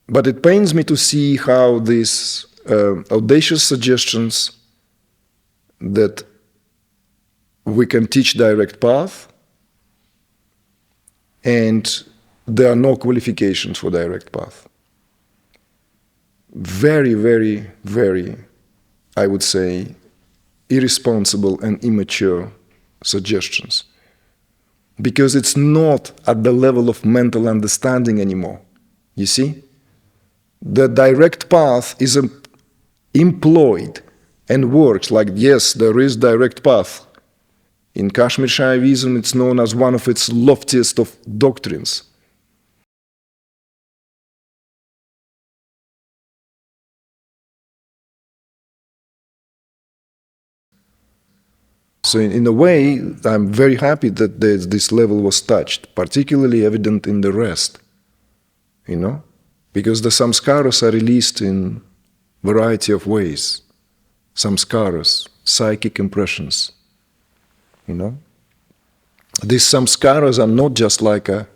But it pains me to see how these audacious suggestions that we can teach direct path, and there are no qualifications for direct path. Very, very, very, I would say, irresponsible and immature suggestions. Because it's not at the level of mental understanding anymore. You see? The direct path is employed and works like, yes, there is direct path. In Kashmir Shaivism, it's known as one of its loftiest of doctrines. So in a way, I'm very happy that this level was touched, particularly evident in the rest, you know? Because the samskaras are released in variety of ways. Samskaras, psychic impressions, you know? These samskaras are not just like a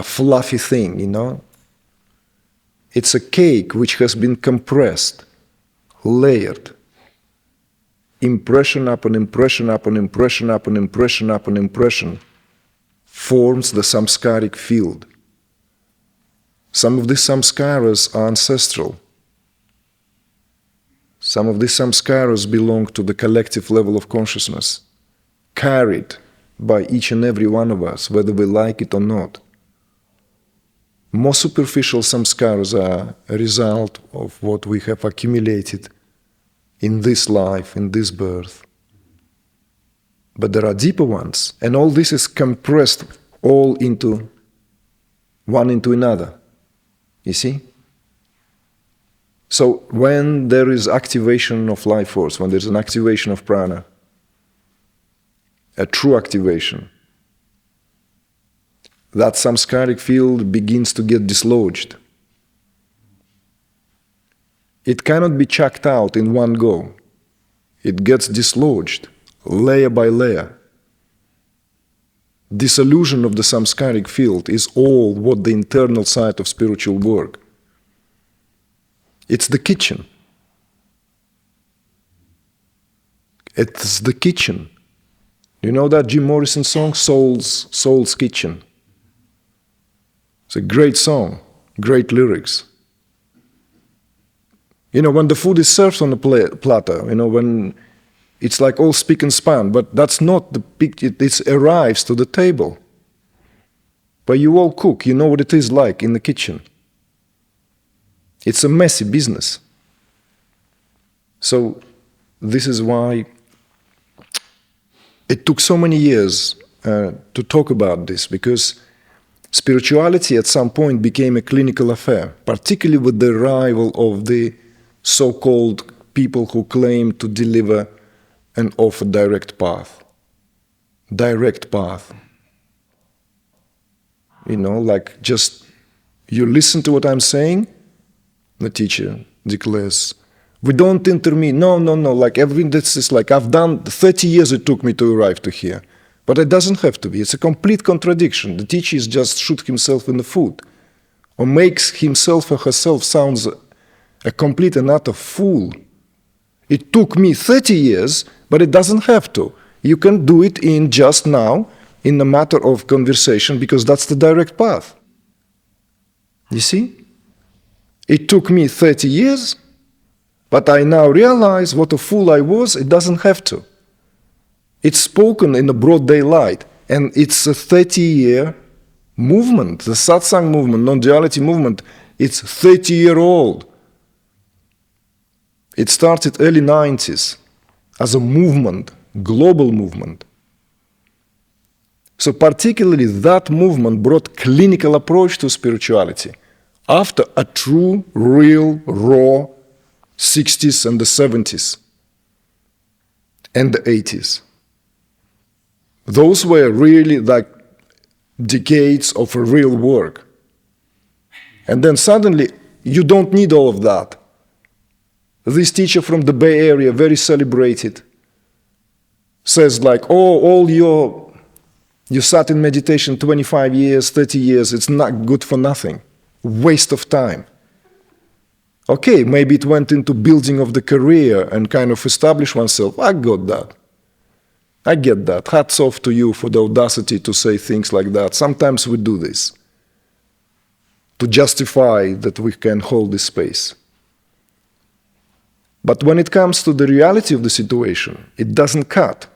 fluffy thing, you know? It's a cake which has been compressed, layered. Impression upon impression upon impression upon impression upon impression forms the samskaric field. Some of these samskaras are ancestral. Some of these samskaras belong to the collective level of consciousness, carried by each and every one of us, whether we like it or not. More superficial samskaras are a result of what we have accumulated in this life, in this birth. But there are deeper ones, and all this is compressed all into one into another. You see? So when there is activation of life force, when there's an activation of prana, a true activation, that samskaric field begins to get dislodged. It cannot be chucked out in one go. It gets dislodged, layer by layer. Dissolution of the samskaric field is all what the internal side of spiritual work. It's the kitchen. It's the kitchen. You know that Jim Morrison song, Soul's Kitchen? It's a great song, great lyrics. You know, when the food is served on a platter, you know, when it's like all spick and span, but that's not the picture, it arrives to the table. But you all cook, you know what it is like in the kitchen. It's a messy business. So this is why it took so many years to talk about this, because spirituality at some point became a clinical affair, particularly with the arrival of the so-called people who claim to deliver and offer direct path. Direct path. You know, like just you listen to what I'm saying, the teacher declares, we don't intervene. No, like everything this is like I've done 30 years it took me to arrive to here. But it doesn't have to be. It's a complete contradiction. The teacher is just shoot himself in the foot or makes himself or herself sounds a complete and utter fool. It took me 30 years, but it doesn't have to. You can do it in just now, in a matter of conversation, because that's the direct path. You see? It took me 30 years, but I now realize what a fool I was. It doesn't have to. It's spoken in the broad daylight, and it's a 30-year movement. The Satsang movement, non-duality movement, it's 30-year-old. It started early 90s as a movement, global movement. So particularly that movement brought clinical approach to spirituality after a true, real, raw 60s and the 70s and the 80s. Those were really like decades of real work. And then suddenly, you don't need all of that. This teacher from the Bay Area, very celebrated, says like, oh, you sat in meditation 25 years, 30 years, it's not good for nothing. waste of time. Okay, maybe it went into building of the career and kind of establish oneself. I got that. I get that. Hats off to you for the audacity to say things like that. Sometimes we do this to justify that we can hold this space. But when it comes to the reality of the situation, it doesn't cut.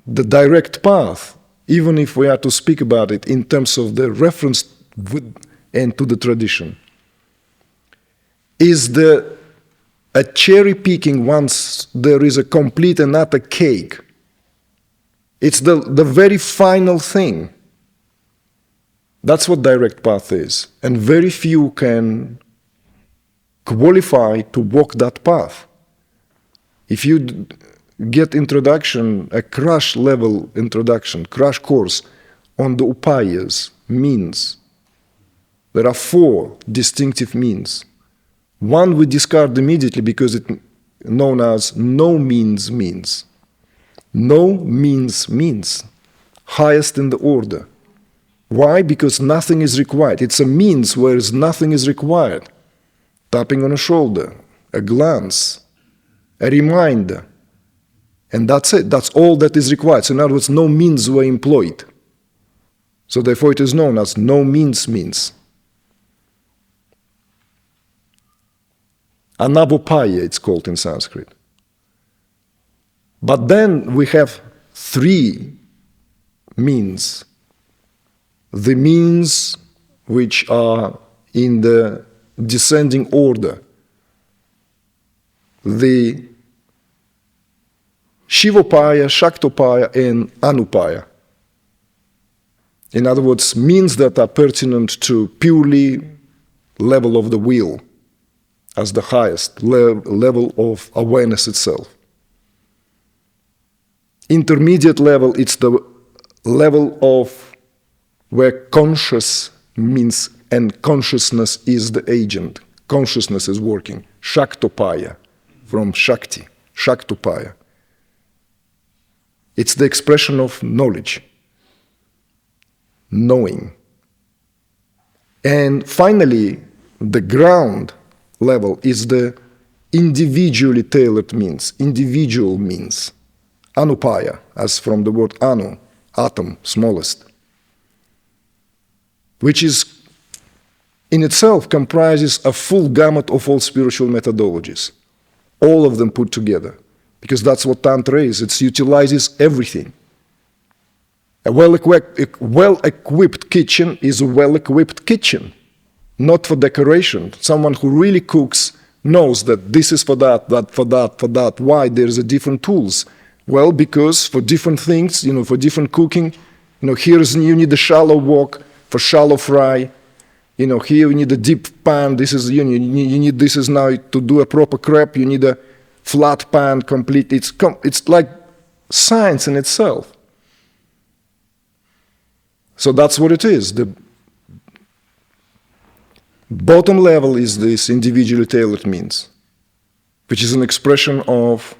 The direct path, even if we are to speak about it in terms of the reference with and to the tradition, is a cherry picking once there is a complete and utter cake. It's the very final thing. That's what direct path is. And very few can qualify to walk that path. If you get introduction, a crash level introduction, crash course on the upayas, means, there are 4 distinctive means. One we discard immediately because it's known as no means means. No means means. Highest in the order. Why? Because nothing is required. It's a means whereas nothing is required. Tapping on a shoulder, a glance, a reminder. And that's it. That's all that is required. So in other words, no means were employed. So therefore it is known as no means means. Anabopaya, it's called in Sanskrit. But then we have 3 means. The means which are in the descending order. The Shivopaya, Shaktopaya, and Anupaya. In other words, means that are pertinent to purely level of the will, as the highest level of awareness itself. Intermediate level, it's the level of where conscious means and consciousness is the agent. Consciousness is working. Shaktopaya, from Shakti, Shaktopaya. It's the expression of knowledge, knowing. And finally, the ground level is the individually tailored means, individual means. Anupaya, as from the word anu, atom, smallest, which is in itself comprises a full gamut of all spiritual methodologies, all of them put together, because that's what Tantra is. It utilizes everything. A well-equipped kitchen is a well-equipped kitchen. Not for decoration. Someone who really cooks knows that this is for that, that for that, for that. Why? There's a different tools. Well, because for different things, for different cooking, here's you need a shallow wok for shallow fry. Here you need a deep pan. This is you need this is now to do a proper crepe. You need a flat pan, complete. It's like science in itself. So that's what it is. The bottom level is this individually tailored means, which is an expression of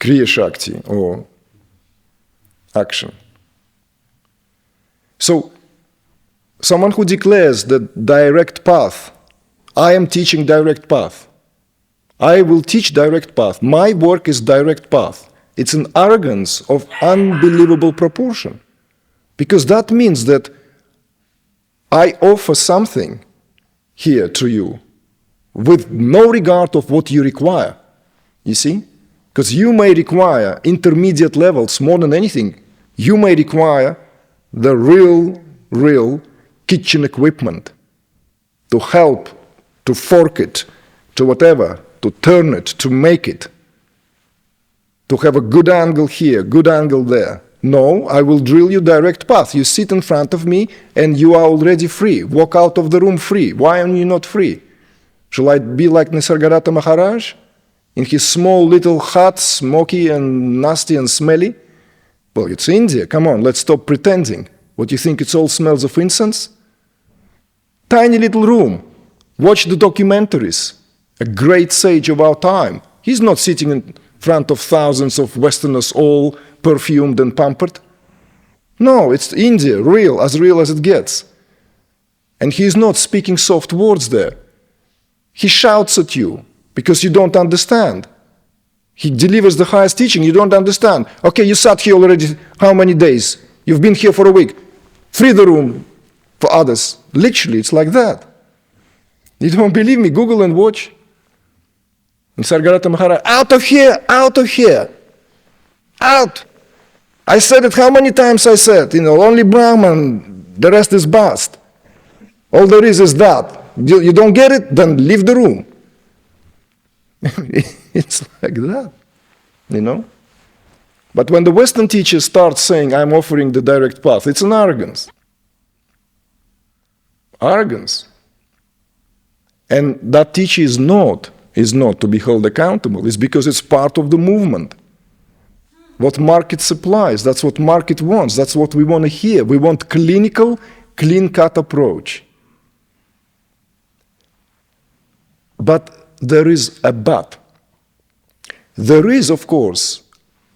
Kriya Shakti, or action. So, someone who declares the direct path, I am teaching direct path. I will teach direct path. My work is direct path. It's an arrogance of unbelievable proportion. Because that means that I offer something here to you with no regard of what you require. You see? Because you may require intermediate levels more than anything. You may require the real kitchen equipment to help, to fork it, to whatever, to turn it, to make it, to have a good angle here, good angle there. No, I will drill you direct path. You sit in front of me and you are already free. Walk out of the room free. Why are you not free? Shall I be like Nisargadatta Maharaj? In his small little hut, smoky and nasty and smelly? Well, it's India. Come on, let's stop pretending. What, you think it's all smells of incense? Tiny little room. Watch the documentaries. A great sage of our time. He's not sitting in front of thousands of Westerners all perfumed and pampered. No, it's India, real as it gets. And he is not speaking soft words there. He shouts at you because you don't understand. He delivers the highest teaching, you don't understand. Okay, you sat here already how many days? You've been here for a week. Free the room for others. Literally, it's like that. You don't believe me? Google and watch. And Sargarata Maharaj, out of here, out of here, out. I said it how many times I said, only Brahman, the rest is bast. All there is that. You don't get it, then leave the room. It's like that, But when the Western teachers start saying, I'm offering the direct path, it's an arrogance. Arrogance. And that teaching is not to be held accountable. It's because it's part of the movement. What market supplies, that's what market wants. That's what we want to hear. We want clinical, clean-cut approach. But there is a but. There is, of course,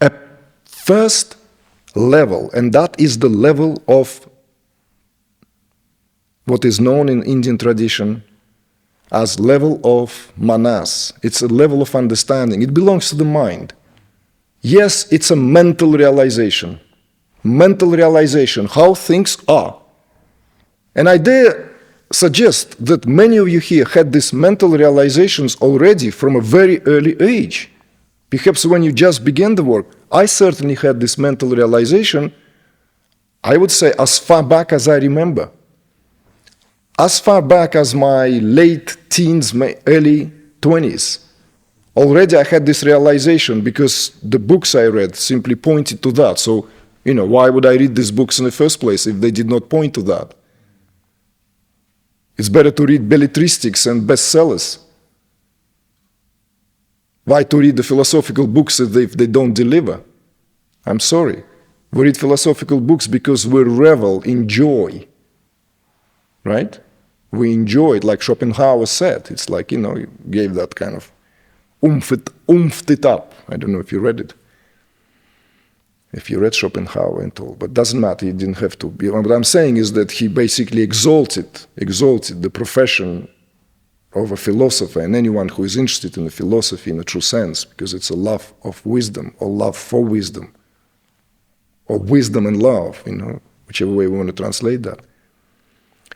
a first level, and that is the level of what is known in Indian tradition as level of manas. It's a level of understanding. It belongs to the mind. Yes, it's a mental realization. Mental realization, how things are. And I dare suggest that many of you here had these mental realizations already from a very early age. Perhaps when you just began the work. I certainly had this mental realization, I would say, as far back as I remember. As far back as my late teens, my early 20s. Already I had this realization because the books I read simply pointed to that. So, why would I read these books in the first place if they did not point to that? It's better to read belletristics and bestsellers. Why to read the philosophical books if they don't deliver? I'm sorry. We read philosophical books because we revel in joy. Right? We enjoy it, like Schopenhauer said. It's like, he gave that kind of oomphed it up. I don't know if you read it. If you read Schopenhauer and all, but it doesn't matter, you didn't have to. What I'm saying is that he basically exalted the profession of a philosopher and anyone who is interested in the philosophy in a true sense, because it's a love of wisdom or love for wisdom, or wisdom and love, whichever way we want to translate that.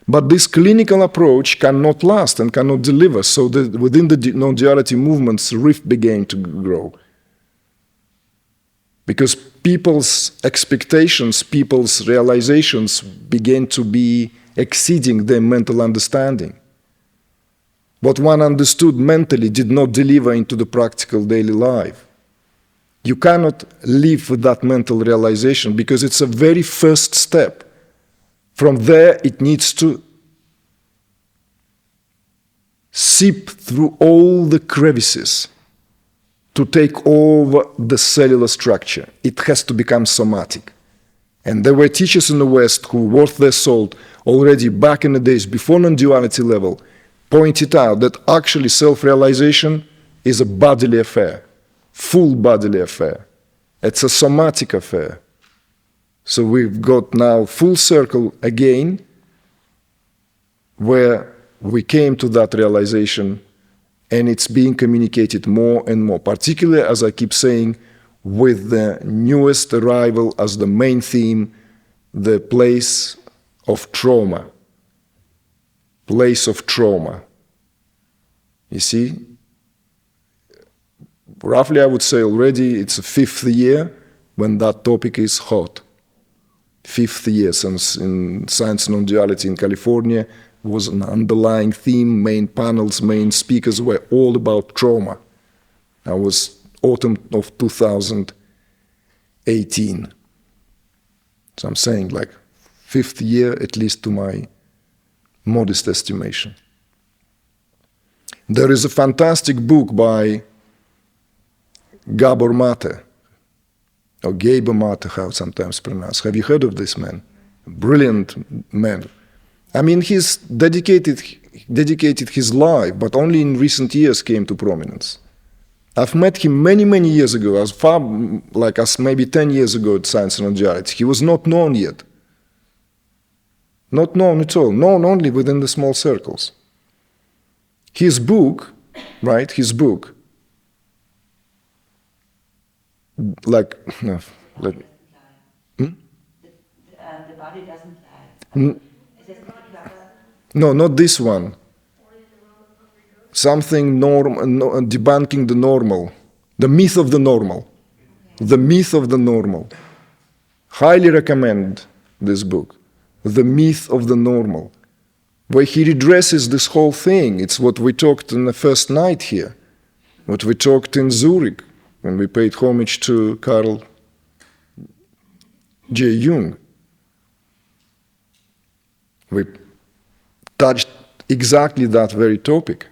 But this clinical approach cannot last and cannot deliver, so that within the non-duality movements, rift began to grow. Because people's expectations, people's realizations began to be exceeding their mental understanding. What one understood mentally did not deliver into the practical daily life. You cannot live with that mental realization because it's a very first step. From there, it needs to seep through all the crevices to take over the cellular structure. It has to become somatic. And there were teachers in the West who, worth their salt, already back in the days before non-duality level, pointed out that actually self-realization is a bodily affair, full bodily affair. It's a somatic affair. So we've got now full circle again, where we came to that realization, and it's being communicated more and more, particularly, as I keep saying, with the newest arrival as the main theme, the place of trauma. Place of trauma. You see, roughly I would say already it's the 5th year when that topic is hot. 5th year since in Science Non-Duality in California was an underlying theme, main panels, main speakers were all about trauma. That was autumn of 2018. So I'm saying like 5th year, at least to my modest estimation. There is a fantastic book by Gabor Mate, or Gabor Mate, how it's sometimes pronounced. Have you heard of this man? Brilliant man. I mean, he's dedicated his life, but only in recent years came to prominence. I've met him many, many years ago, as far like as maybe 10 years ago at Science and Non-Duality. He was not known yet. Not known at all, known only within the small circles. His book, right, his book, like, no, let, the body doesn't lie. no, not this one. Something debunking the normal, the myth of the normal, the myth of the normal. Highly recommend this book, The Myth of the Normal, where he redresses this whole thing. It's what we talked on the first night here, what we talked in Zurich when we paid homage to Carl J. Jung. We touched exactly that very topic.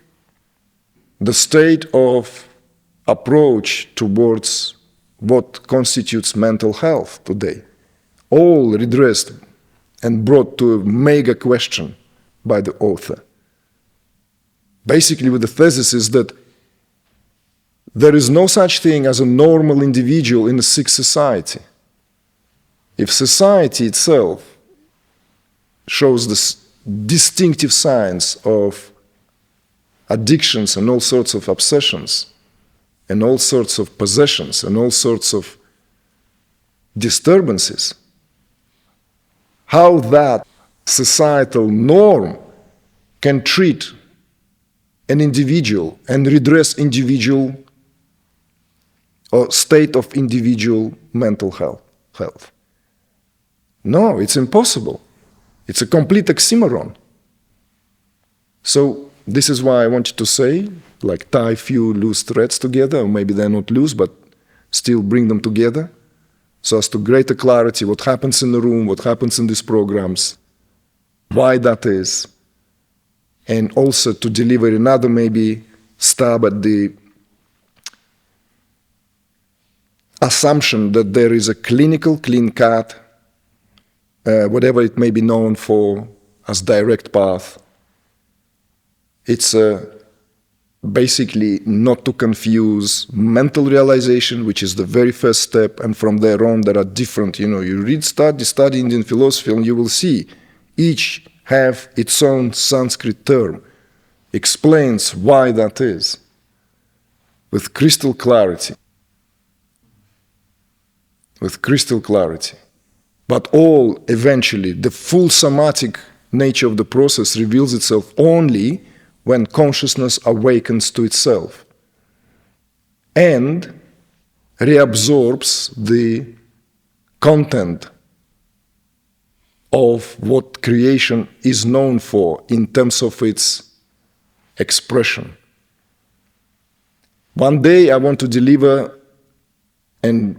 The state of approach towards what constitutes mental health today, all redressed and brought to a mega question by the author. Basically, with the thesis is that there is no such thing as a normal individual in a sick society. If society itself shows this distinctive signs of addictions and all sorts of obsessions and all sorts of possessions and all sorts of disturbances, how that societal norm can treat an individual and redress individual or state of individual mental health. No, it's impossible. It's a complete oxymoron. So this is why I wanted to say, like, tie few loose threads together, or maybe they're not loose, but still bring them together, so as to greater clarity what happens in the room, what happens in these programs, why that is, and also to deliver another maybe stab at the assumption that there is a clinical, clean-cut, whatever it may be known for as direct path. It's basically not to confuse mental realization, which is the very first step, and from there on there are different, you study Indian philosophy, and you will see each have its own Sanskrit term, explains why that is, with crystal clarity. With crystal clarity. But all, eventually, the full somatic nature of the process reveals itself only when consciousness awakens to itself and reabsorbs the content of what creation is known for in terms of its expression. One day I want to deliver and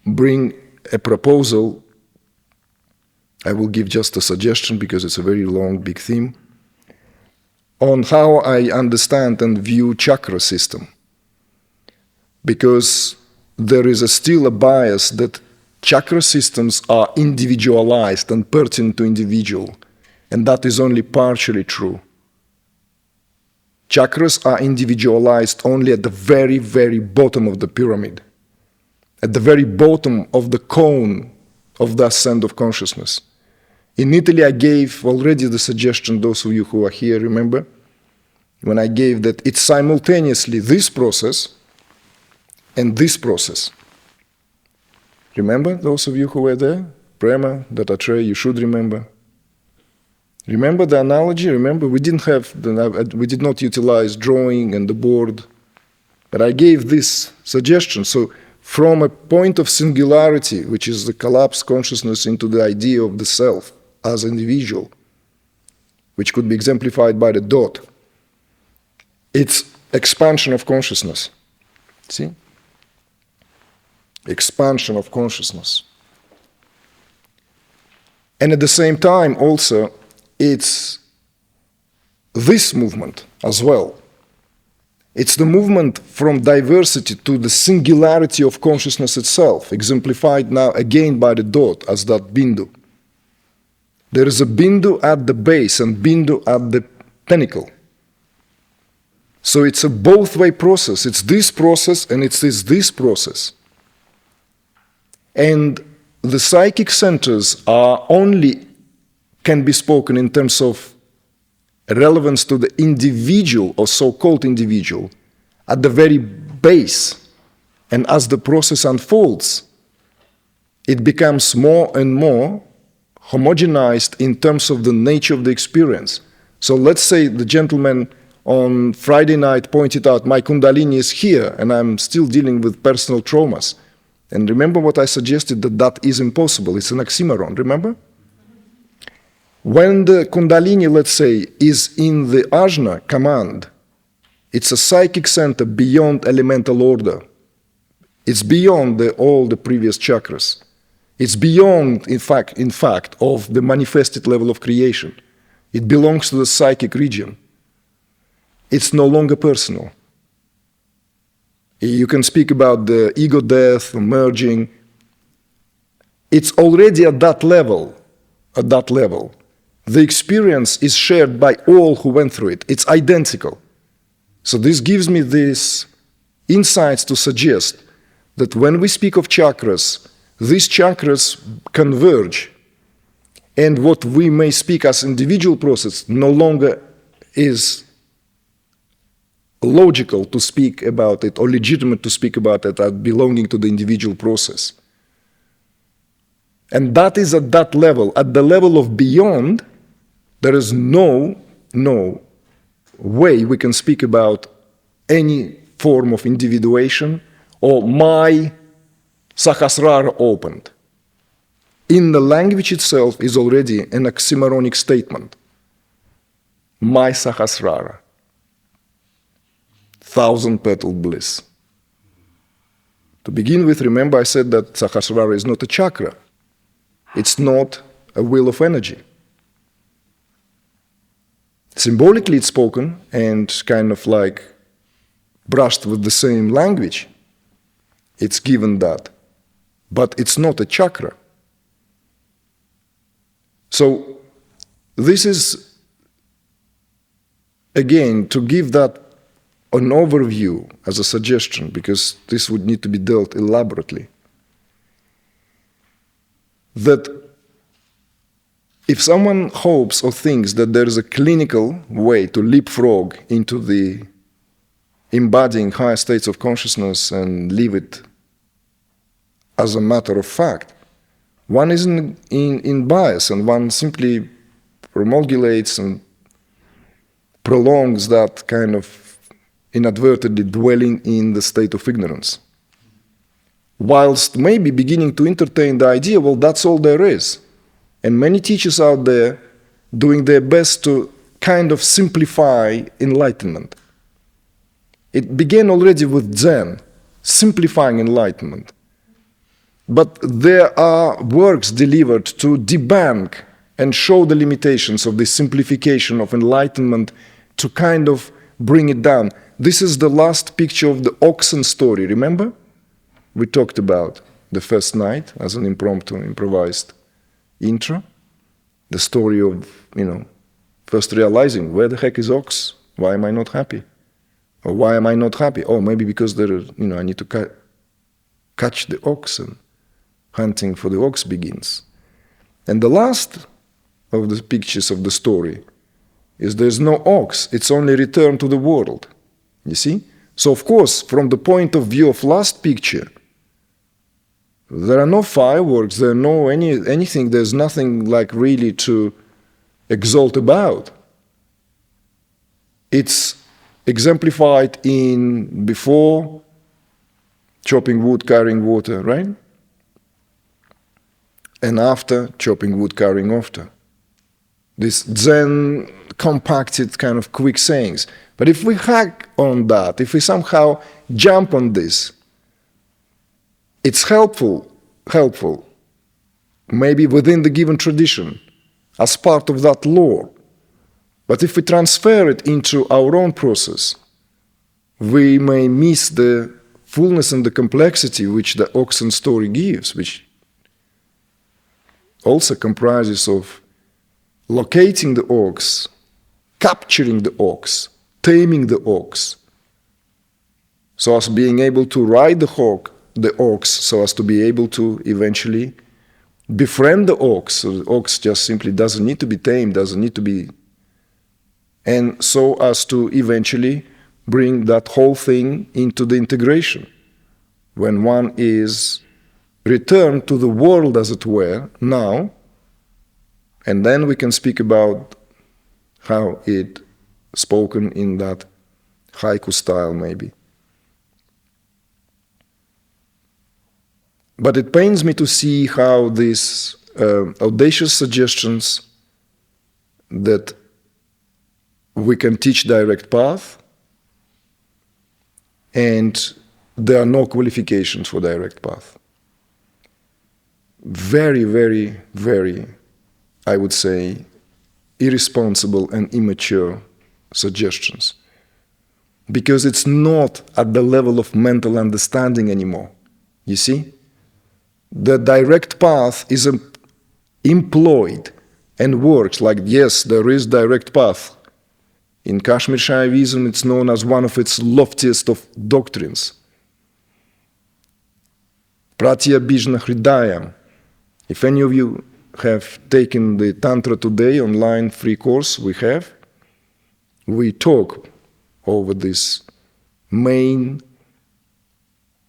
bring a proposal. I will give just a suggestion because it's a very long, big theme, on how I understand and view chakra system. Because there is still a bias that chakra systems are individualized and pertinent to individual, and that is only partially true. Chakras are individualized only at the very, very bottom of the pyramid, at the very bottom of the cone of the ascent of consciousness. In Italy, I gave already the suggestion, those of you who are here, remember? When I gave that it's simultaneously this process and this process. Remember, those of you who were there? Prema, Dattatreya, you should remember. Remember the analogy? Remember, we did not utilize drawing and the board, but I gave this suggestion. So from a point of singularity, which is the collapsed consciousness into the idea of the self as individual, which could be exemplified by the dot, it's expansion of consciousness. See? Expansion of consciousness. And at the same time, also, it's this movement as well. It's the movement from diversity to the singularity of consciousness itself, exemplified now again by the dot as that Bindu. There is a Bindu at the base and Bindu at the pinnacle. So it's a both-way process. It's this process and it's this process. And the psychic centers are only can be spoken in terms of relevance to the individual or so-called individual at the very base. And as the process unfolds, it becomes more and more homogenized in terms of the nature of the experience. So let's say the gentleman on Friday night pointed out, my Kundalini is here and I'm still dealing with personal traumas. And remember what I suggested, that that is impossible. It's an oxymoron, remember? When the Kundalini, let's say, is in the ajna command, it's a psychic center beyond elemental order. It's beyond all the previous chakras. It's beyond, in fact, of the manifested level of creation. It belongs to the psychic region. It's no longer personal. You can speak about the ego death, merging. It's already at that level. At that level. The experience is shared by all who went through it. It's identical. So this gives me these insights to suggest that when we speak of chakras, these chakras converge. And what we may speak as individual process no longer is logical to speak about it or legitimate to speak about it as belonging to the individual process. And that is at that level. At the level of beyond, there is no way we can speak about any form of individuation or my Sahasrara opened. In the language itself is already an oxymoronic statement. My Sahasrara. 1,000-petaled bliss. To begin with, remember I said that Sahasrara is not a chakra. It's not a wheel of energy. Symbolically it's spoken and kind of like brushed with the same language. It's given that. But it's not a chakra. So this is, again, to give that an overview as a suggestion, because this would need to be dealt elaborately, that if someone hopes or thinks that there is a clinical way to leapfrog into the embodying higher states of consciousness and leave it as a matter of fact, one is in bias and one simply promulgates and prolongs that kind of inadvertently dwelling in the state of ignorance. Whilst maybe beginning to entertain the idea, well, that's all there is. And many teachers out there doing their best to kind of simplify enlightenment. It began already with Zen, simplifying enlightenment. But there are works delivered to debunk and show the limitations of this simplification of enlightenment to kind of bring it down. This is the last picture of the oxen story, remember? We talked about the first night as an improvised intro. The story of, first realizing, where the heck is ox? Why am I not happy? Or why am I not happy? Oh, maybe because there are, I need to catch the oxen. Hunting for the ox begins. And the last of the pictures of the story is there's no ox, it's only return to the world. You see? So of course, from the point of view of last picture, there are no fireworks, there are no anything, there's nothing like really to exalt about. It's exemplified in before chopping wood, carrying water, right? And after chopping wood, carrying after. This Zen compacted kind of quick sayings. But if we hack on that, if we somehow jump on this, it's helpful, maybe within the given tradition, as part of that lore. But if we transfer it into our own process, we may miss the fullness and the complexity which the oxen story gives, which also comprises of locating the ox, capturing the ox, taming the ox, so as being able to ride the ox, so as to be able to eventually befriend the ox. So the ox just simply doesn't need to be tamed, doesn't need to be, and so as to eventually bring that whole thing into the integration. When one is returned to the world, as it were, now, and then we can speak about how it spoken in that haiku style, maybe. But it pains me to see how these audacious suggestions that we can teach direct path, and there are no qualifications for direct path. Very, very, very, I would say, irresponsible and immature suggestions. Because it's not at the level of mental understanding anymore. You see? The direct path is employed and works like, yes, there is direct path. In Kashmir Shaivism, it's known as one of its loftiest of doctrines. Pratyabhijna Hridayam. If any of you have taken the Tantra Today online free course, we talk over these main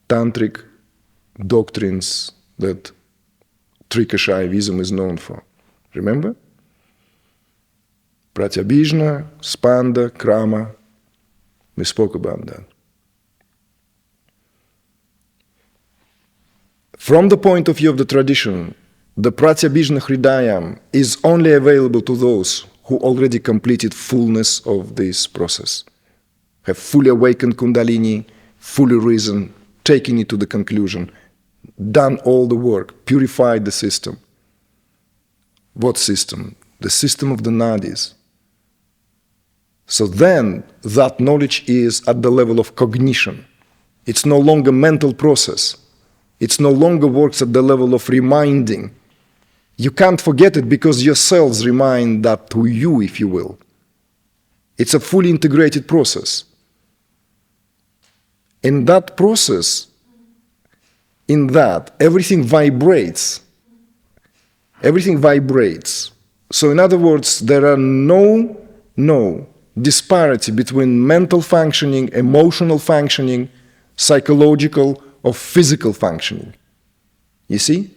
tantric doctrines that Trika Shaivism is known for. Remember? Pratyabhijna, Spanda, Krama. We spoke about that. From the point of view of the tradition, the Pratyabhijna Hridayam is only available to those who already completed fullness of this process, have fully awakened Kundalini, fully risen, taken it to the conclusion, done all the work, purified the system. What system? The system of the nadis. So then that knowledge is at the level of cognition. It's no longer mental process. It no longer works at the level of reminding. You can't forget it because your cells remind that to you, if you will. It's a fully integrated process. In that process, everything vibrates. Everything vibrates. So in other words, there are no disparity between mental functioning, emotional functioning, psychological or physical functioning. You see?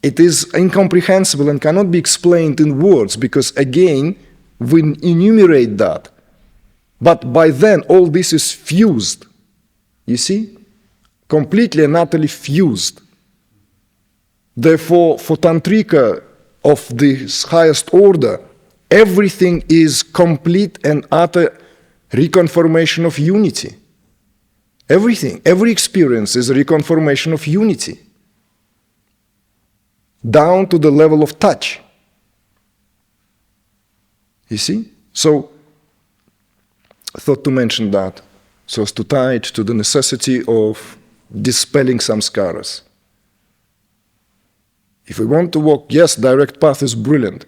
It is incomprehensible and cannot be explained in words because, again, we enumerate that. But by then, all this is fused. You see? Completely and utterly fused. Therefore, for Tantrika of this highest order, everything is complete and utter reconfirmation of unity. Everything, every experience is a reconfirmation of unity. Down to the level of touch. You see? So, I thought to mention that, so as to tie it to the necessity of dispelling samskaras. If we want to walk, yes, direct path is brilliant.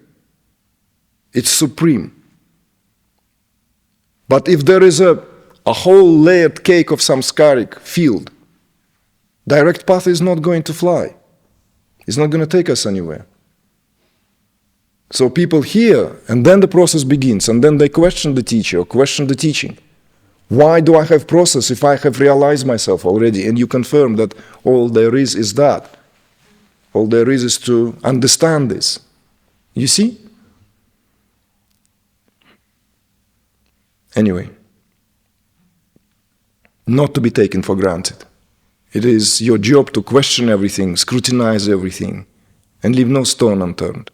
It's supreme. But if there is a whole layered cake of samskaric field, direct path is not going to fly. It's not going to take us anywhere. So people hear, and then the process begins, and then they question the teacher or question the teaching. Why do I have process if I have realized myself already? And you confirm that all there is that. All there is to understand this. You see? Anyway, not to be taken for granted. It is your job to question everything, scrutinize everything, and leave no stone unturned.